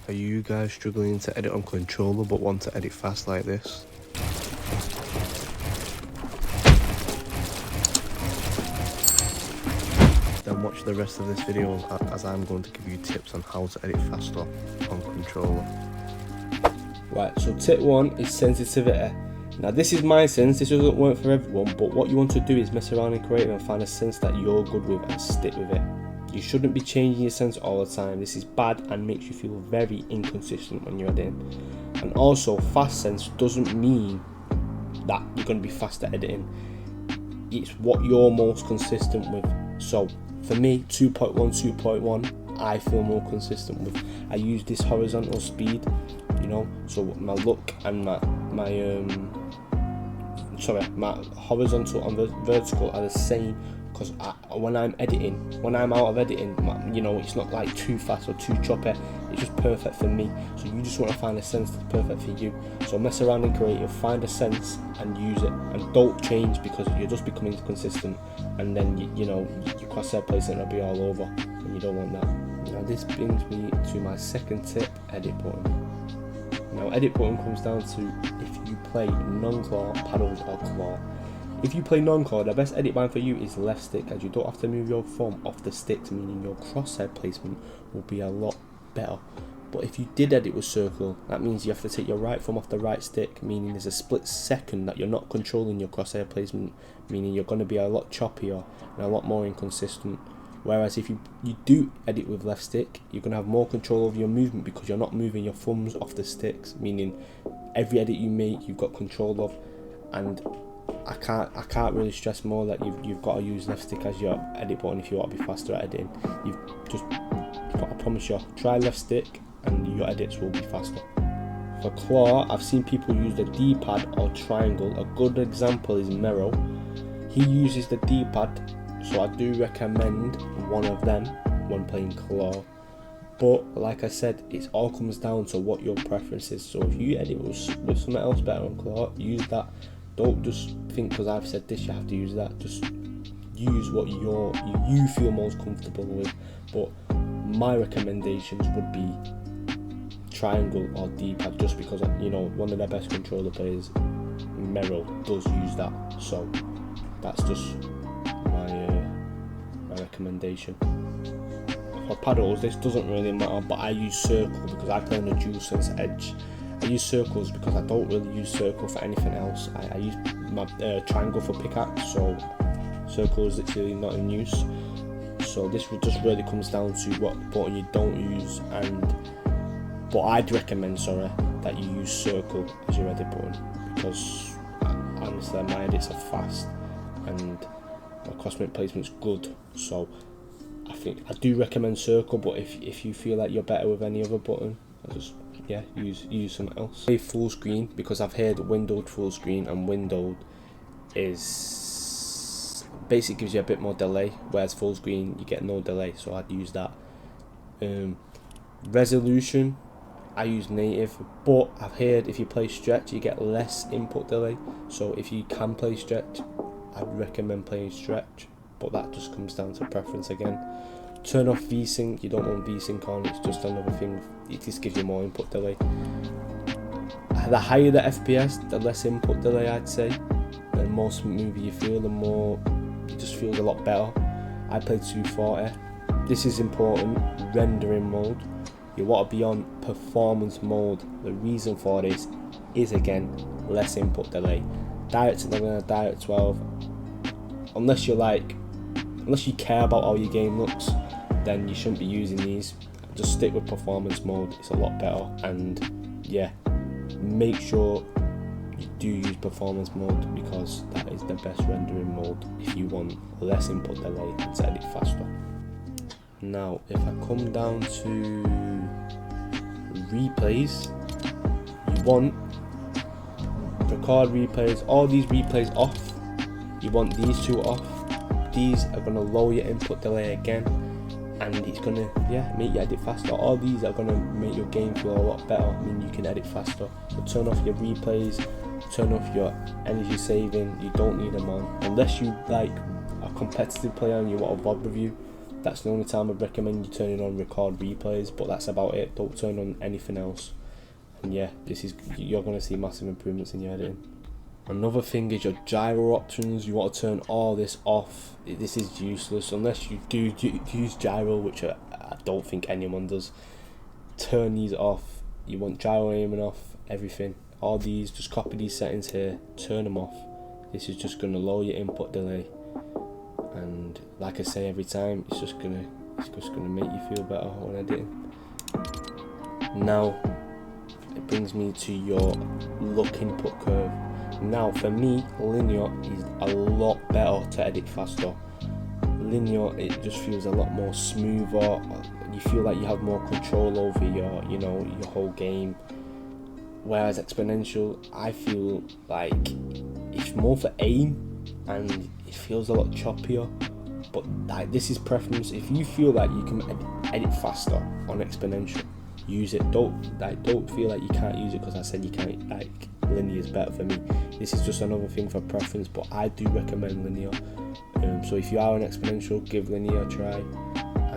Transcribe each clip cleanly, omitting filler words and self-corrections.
Are you guys struggling to edit on controller but want to edit fast like this? Then watch the rest of this video as I'm going to give you tips on how to edit faster on controller. Right, so tip 1 is sensitivity. Now this is my sense, this doesn't work for everyone, but what you want to do is mess around in creative and find a sense that you're good with and stick with it. You shouldn't be changing your sense all the time. This is bad and makes you feel very inconsistent when you're editing. And also, fast sense doesn't mean that you're going to be fast at editing. It's what you're most consistent with. So for me, 2.1, I feel more consistent with. I use this horizontal speed, you know, so my look and my horizontal and vertical are the same, because when I'm out of editing, you know, it's not like too fast or too choppy, it's just perfect for me. So you just want to find a sense that's perfect for you. So mess around in creative, find a sense and use it, and don't change because you're just becoming consistent, and then you know your crosshair placement will be all over, and you don't want that. Now this brings me to my second tip, edit button. Now edit button comes down to if you play non-claw, paddles or claw. If you play non-claw, the best edit bind for you is left stick, as you don't have to move your thumb off the sticks, meaning your crosshair placement will be a lot better. But if you did edit with circle, that means you have to take your right thumb off the right stick, meaning there's a split second that you're not controlling your crosshair placement, meaning you're going to be a lot choppier and a lot more inconsistent. Whereas if you do edit with left stick, you're going to have more control over your movement because you're not moving your thumbs off the sticks, meaning every edit you make you've got control of. And I can't really stress more that you've got to use left stick as your edit button if you want to be faster at editing. I promise you, try left stick and your edits will be faster. For claw, I've seen people use the D-pad or triangle. A good example is Mero. He uses the D-pad, so I do recommend one of them when playing claw. But like I said, it all comes down to what your preference is. So if you edit with something else better on claw, use that. Don't just think because I've said this you have to use that. Just use what you feel most comfortable with. But my recommendations would be triangle or D-pad, just because, you know, one of their best controller players, Mero, does use that. So that's just my recommendation. For paddles, this doesn't really matter, but I use circle because I play on a DualSense Edge. I use circles because I don't really use circle for anything else. I use my triangle for pickaxe, so circle is literally not in use. So this just really comes down to what button you don't use, but I'd recommend, that you use circle as your edit button, because honestly my edits are fast and my crossmate placement's good. So I do recommend circle, but if you feel like you're better with any other button, use something else. Play full screen, because I've heard windowed full screen, and windowed is basically gives you a bit more delay, whereas full screen you get no delay, so I'd use that. Resolution, I use native, but I've heard if you play stretch you get less input delay, so if you can play stretch I'd recommend playing stretch, but that just comes down to preference again. Turn off VSync, you don't want VSync on, it's just another thing, it just gives you more input delay. The higher the FPS, the less input delay I'd say. The more smooth you feel, the more it just feels a lot better. I played 240. This is important, rendering mode. You want to be on performance mode. The reason for this is, again, less input delay. Direct 11, Direct 12, unless you care about how your game looks, then you shouldn't be using these. Just stick with performance mode, it's a lot better. And yeah, make sure you do use performance mode, because that is the best rendering mode if you want less input delay and to edit faster. Now if I come down to replays, you want record replays, all these replays off. You want these two off. These are going to lower your input delay again, and it's going to make you edit faster. All these are going to make your game feel a lot better, I mean you can edit faster. So turn off your replays, turn off your energy saving, you don't need them on unless you like a competitive player and you want a VOD review. That's the only time I'd recommend you turning on record replays, but that's about it. Don't turn on anything else. And yeah, you're going to see massive improvements in your editing. Another thing is your gyro options. You want to turn all this off. This is useless unless you do use gyro, which I don't think anyone does. Turn these off. You want gyro aiming off, everything. All these, just copy these settings here, turn them off. This is just going to lower your input delay, and like I say every time, it's just gonna make you feel better when editing. Now it brings me to your look input curve. Now for me, linear is a lot better to edit faster. Linear, it just feels a lot more smoother. You feel like you have more control over your whole game. Whereas exponential, I feel like it's more for aim and it feels a lot choppier. But like, this is preference. If you feel like you can edit faster on exponential, use it. Don't feel like you can't use it because I said you can't. Like, linear is better for me. This is just another thing for preference, but I do recommend linear. So if you are an exponential, give linear a try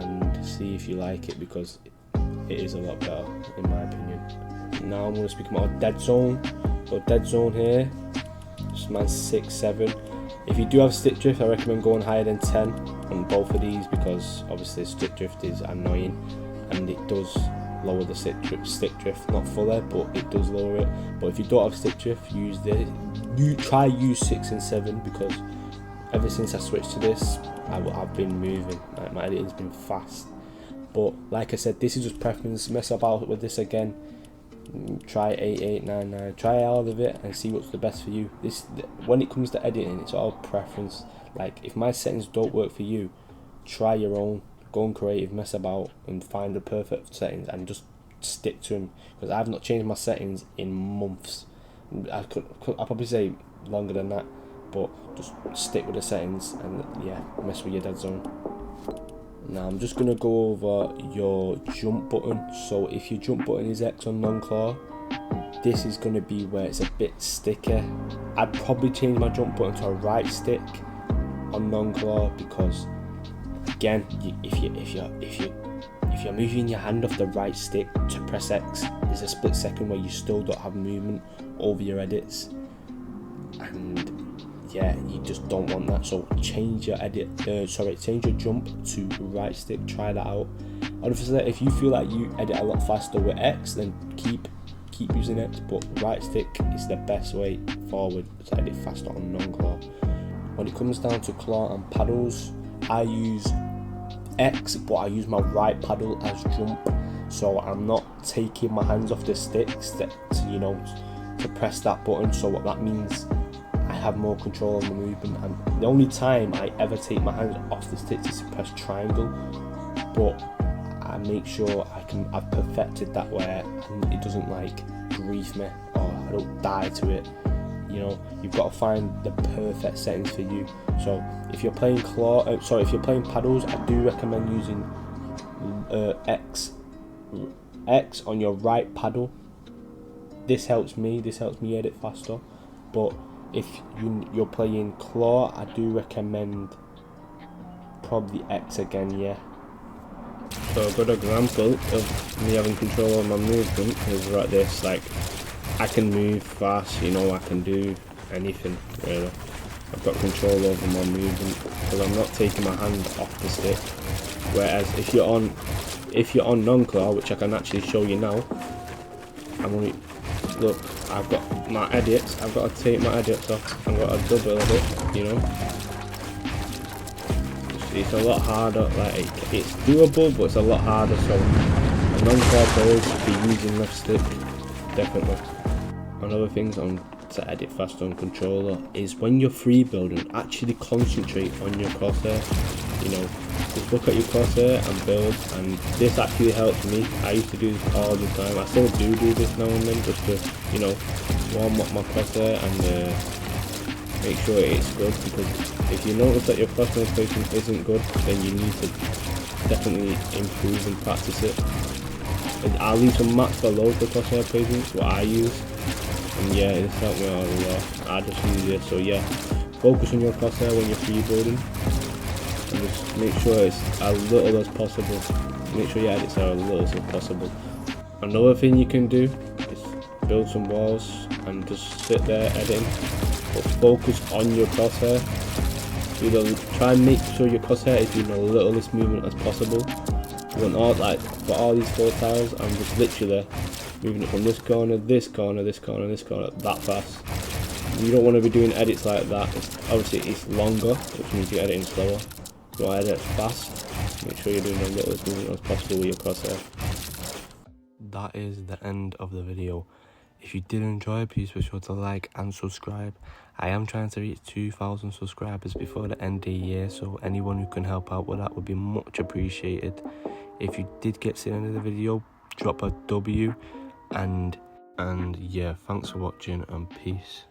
and see if you like it, because it is a lot better in my opinion. Now I'm going to speak about dead zone. So dead zone here, just mine's 6, 7. If you do have stick drift, I recommend going higher than 10 on both of these, because obviously stick drift is annoying and it does lower the stick drift, not fully, but it does lower it. But if you don't have stick drift, use 6 and 7, because ever since I switched to this, I've been moving. Like, my editing's been fast. But like I said, this is just preference. Mess about with this again. Try 8, 8, 9, 9. Try all of it and see what's the best for you. When it comes to editing, it's all preference. Like, if my settings don't work for you, try your own. Go on creative, mess about and find the perfect settings and just stick to them. Because I've not changed my settings in months. I'll probably say longer than that. But just stick with the settings and yeah, mess with your dead zone. Now I'm just gonna go over your jump button. So if your jump button is X on non-claw, this is gonna be where it's a bit sticky. I'd probably change my jump button to a right stick on non-claw, because again, if you're moving your hand off the right stick to press X, there's a split second where you still don't have movement over your edits, and yeah, you just don't want that. So change your change your jump to right stick. Try that out. Obviously, if you feel like you edit a lot faster with X, then keep using X. But right stick is the best way forward to edit faster on non-claw. When it comes down to claw and paddles, I use X, but I use my right paddle as jump. So I'm not taking my hands off the sticks to press that button. So what that means, I have more control on the movement, and the only time I ever take my hands off the sticks is to press triangle, but I make sure I've perfected that where it doesn't like grief me or I don't die to it. You've got to find the perfect settings for you. So if you're playing if you're playing paddles, I do recommend using X on your right paddle. This helps me edit faster. But if you're playing claw, I do recommend probably X again, yeah. So a good example of me having control of my movement is like this. Like, I can move fast, I can do anything really. I've got control over my movement because I'm not taking my hand off the stick. Whereas if you're on non-claw, which I can actually show you now, look, I've got my edits, I've got to take my edits off, I've got to double edit, It's a lot harder, like, it's doable, but it's a lot harder, so a non-claw player should be using left stick, definitely. Another things to edit faster on controller is when you're free building, actually concentrate on your crosshair. Just look at your crosshair and build, and this actually helps me. I used to do this all the time. I still do this now and then, just to warm up my crosshair and make sure it's good, because if you notice that your crosshair placement isn't good, then you need to definitely improve and practice it. And I'll leave some maps below for crosshair placements, what I use. And yeah, it's helped me out a lot. I just use it. So yeah, focus on your crosshair when you're free building. and just make sure it's as little as possible. Make sure your edits are as little as possible. Another thing you can do is build some walls and just sit there editing, but focus on your crosshair. Try and make sure your crosshair is doing the littlest movement as possible. You want all, like, for all these 4 tiles, I'm just literally moving it from this corner, this corner, this corner, this corner, that fast. You don't want to be doing edits like that. Obviously it's longer, which means you're editing slower. You want to edit fast, make sure you're doing the littlest movement as possible with your crosshair. That is the end of the video. If you did enjoy, please be sure to like and subscribe. I am trying to reach 2,000 subscribers before the end of the year, so anyone who can help out with that would be much appreciated. If you did get to the end of the video, drop a W, and yeah, thanks for watching and peace.